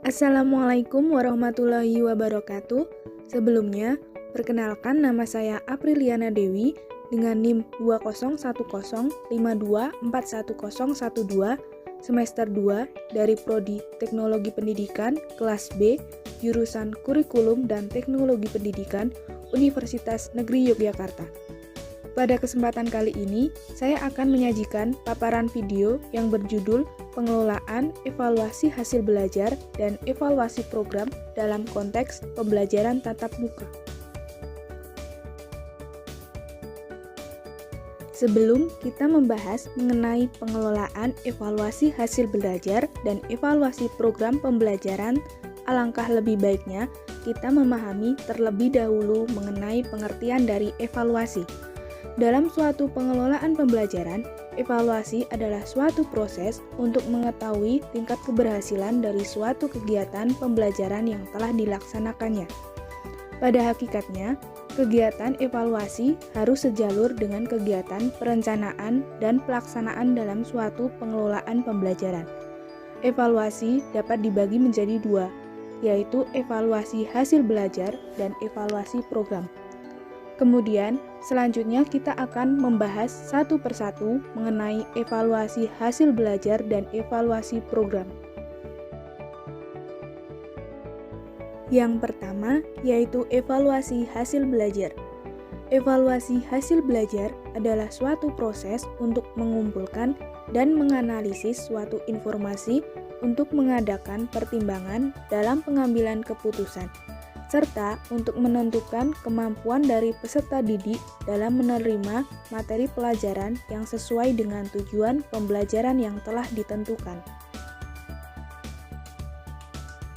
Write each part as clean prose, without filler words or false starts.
Assalamualaikum warahmatullahi wabarakatuh. Sebelumnya, perkenalkan nama saya Apriliana Dewi dengan NIM 201052411012 semester 2 dari Prodi Teknologi Pendidikan kelas B, jurusan Kurikulum dan Teknologi Pendidikan Universitas Negeri Yogyakarta. Pada kesempatan kali ini, saya akan menyajikan paparan video yang berjudul Pengelolaan Evaluasi Hasil Belajar dan Evaluasi Program dalam konteks pembelajaran tatap muka. Sebelum kita membahas mengenai pengelolaan evaluasi hasil belajar dan evaluasi program pembelajaran, alangkah lebih baiknya kita memahami terlebih dahulu mengenai pengertian dari evaluasi. Dalam suatu pengelolaan pembelajaran, evaluasi adalah suatu proses untuk mengetahui tingkat keberhasilan dari suatu kegiatan pembelajaran yang telah dilaksanakannya. Pada hakikatnya, kegiatan evaluasi harus sejalur dengan kegiatan perencanaan dan pelaksanaan dalam suatu pengelolaan pembelajaran. Evaluasi dapat dibagi menjadi dua, yaitu evaluasi hasil belajar dan evaluasi program. Kemudian, selanjutnya kita akan membahas satu persatu mengenai evaluasi hasil belajar dan evaluasi program. Yang pertama, yaitu evaluasi hasil belajar. Evaluasi hasil belajar adalah suatu proses untuk mengumpulkan dan menganalisis suatu informasi untuk mengadakan pertimbangan dalam pengambilan keputusan, serta untuk menentukan kemampuan dari peserta didik dalam menerima materi pelajaran yang sesuai dengan tujuan pembelajaran yang telah ditentukan.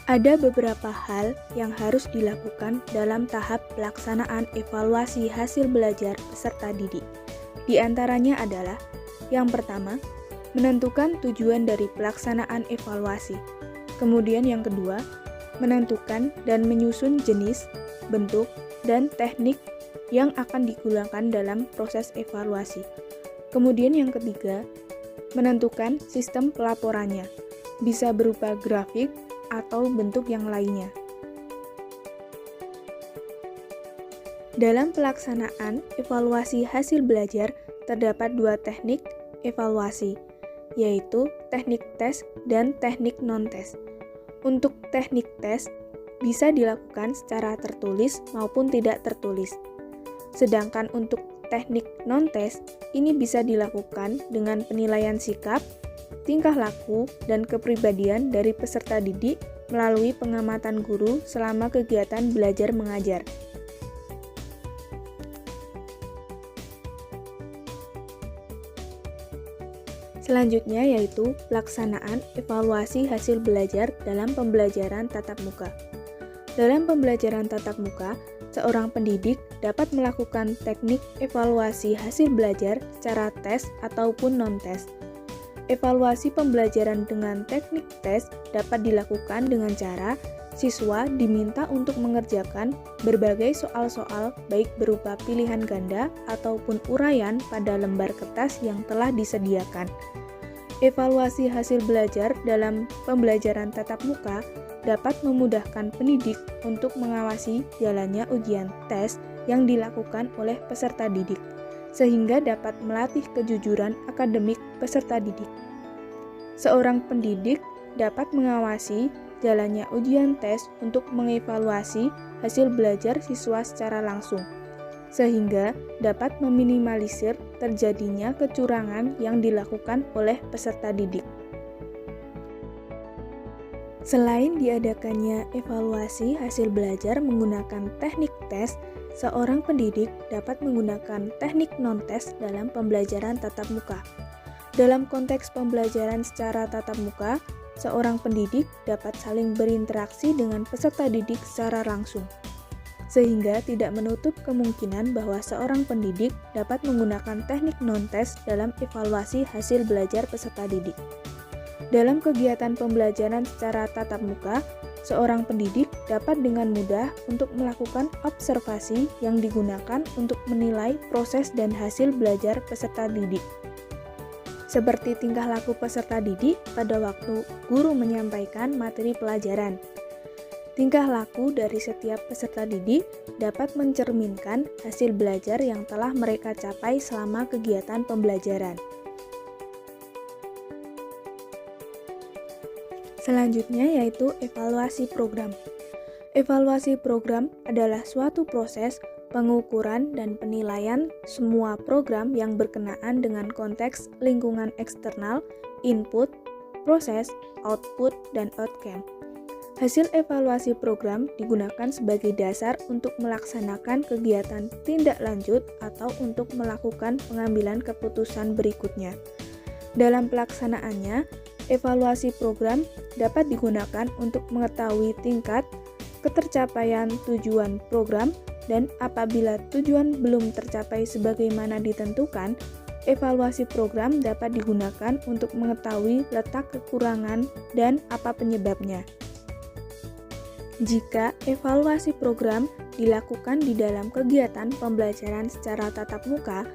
Ada beberapa hal yang harus dilakukan dalam tahap pelaksanaan evaluasi hasil belajar peserta didik. Di antaranya adalah, yang pertama, menentukan tujuan dari pelaksanaan evaluasi. Kemudian yang kedua, menentukan dan menyusun jenis, bentuk, dan teknik yang akan digunakan dalam proses evaluasi. Kemudian yang ketiga, menentukan sistem pelaporannya, bisa berupa grafik atau bentuk yang lainnya. Dalam pelaksanaan evaluasi hasil belajar, terdapat dua teknik evaluasi, yaitu teknik tes dan teknik non-tes. Untuk teknik tes, bisa dilakukan secara tertulis maupun tidak tertulis. Sedangkan untuk teknik non-tes, ini bisa dilakukan dengan penilaian sikap, tingkah laku, dan kepribadian dari peserta didik melalui pengamatan guru selama kegiatan belajar mengajar. Selanjutnya yaitu pelaksanaan evaluasi hasil belajar dalam pembelajaran tatap muka. Dalam pembelajaran tatap muka, seorang pendidik dapat melakukan teknik evaluasi hasil belajar secara tes ataupun non-tes. Evaluasi pembelajaran dengan teknik tes dapat dilakukan dengan cara siswa diminta untuk mengerjakan berbagai soal-soal baik berupa pilihan ganda ataupun uraian pada lembar kertas yang telah disediakan. Evaluasi hasil belajar dalam pembelajaran tatap muka dapat memudahkan pendidik untuk mengawasi jalannya ujian tes yang dilakukan oleh peserta didik, sehingga dapat melatih kejujuran akademik peserta didik. Seorang pendidik dapat mengawasi jalannya ujian tes untuk mengevaluasi hasil belajar siswa secara langsung, sehingga dapat meminimalisir terjadinya kecurangan yang dilakukan oleh peserta didik. Selain diadakannya evaluasi hasil belajar menggunakan teknik tes, seorang pendidik dapat menggunakan teknik non-tes dalam pembelajaran tatap muka. Dalam konteks pembelajaran secara tatap muka, seorang pendidik dapat saling berinteraksi dengan peserta didik secara langsung, sehingga tidak menutup kemungkinan bahwa seorang pendidik dapat menggunakan teknik non-tes dalam evaluasi hasil belajar peserta didik. Dalam kegiatan pembelajaran secara tatap muka, seorang pendidik dapat dengan mudah untuk melakukan observasi yang digunakan untuk menilai proses dan hasil belajar peserta didik. seperti tingkah laku peserta didik pada waktu guru menyampaikan materi pelajaran. Tingkah laku dari setiap peserta didik dapat mencerminkan hasil belajar yang telah mereka capai selama kegiatan pembelajaran. Selanjutnya yaitu evaluasi program. Evaluasi program adalah suatu proses pengukuran dan penilaian semua program yang berkenaan dengan konteks lingkungan eksternal, input, proses, output, dan outcome. Hasil evaluasi program digunakan sebagai dasar untuk melaksanakan kegiatan tindak lanjut atau untuk melakukan pengambilan keputusan berikutnya. Dalam pelaksanaannya, evaluasi program dapat digunakan untuk mengetahui tingkat ketercapaian tujuan program, dan apabila tujuan belum tercapai sebagaimana ditentukan, evaluasi program dapat digunakan untuk mengetahui letak kekurangan dan apa penyebabnya. Jika evaluasi program dilakukan di dalam kegiatan pembelajaran secara tatap muka,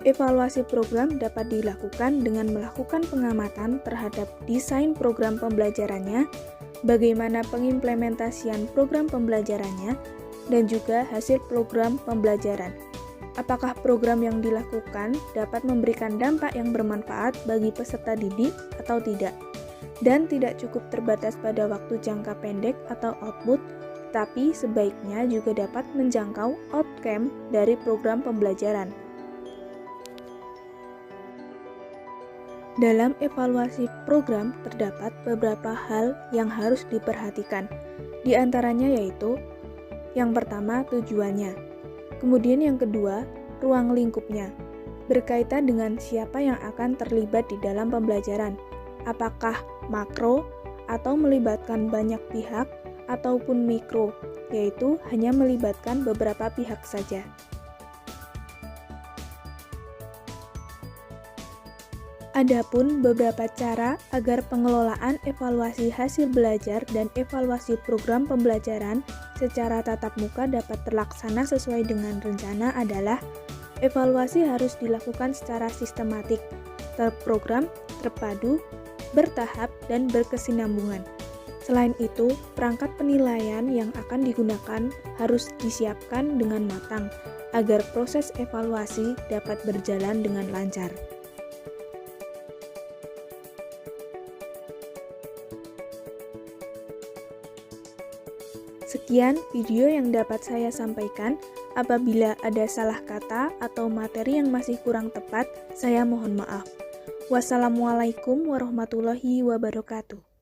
evaluasi program dapat dilakukan dengan melakukan pengamatan terhadap desain program pembelajarannya, bagaimana pengimplementasian program pembelajarannya, dan juga hasil program pembelajaran. Apakah program yang dilakukan dapat memberikan dampak yang bermanfaat bagi peserta didik atau tidak? Dan tidak cukup terbatas pada waktu jangka pendek atau output, tapi sebaiknya juga dapat menjangkau outcome dari program pembelajaran. Dalam evaluasi program terdapat beberapa hal yang harus diperhatikan. Di antaranya yaitu yang pertama tujuannya, kemudian yang kedua ruang lingkupnya, berkaitan dengan siapa yang akan terlibat di dalam pembelajaran, apakah makro atau melibatkan banyak pihak ataupun mikro, yaitu hanya melibatkan beberapa pihak saja. Adapun beberapa cara agar pengelolaan evaluasi hasil belajar dan evaluasi program pembelajaran secara tatap muka dapat terlaksana sesuai dengan rencana adalah evaluasi harus dilakukan secara sistematik, terprogram, terpadu, bertahap, dan berkesinambungan. Selain itu, perangkat penilaian yang akan digunakan harus disiapkan dengan matang agar proses evaluasi dapat berjalan dengan lancar. Sekian video yang dapat saya sampaikan. Apabila ada salah kata atau materi yang masih kurang tepat, saya mohon maaf. Wassalamualaikum warahmatullahi wabarakatuh.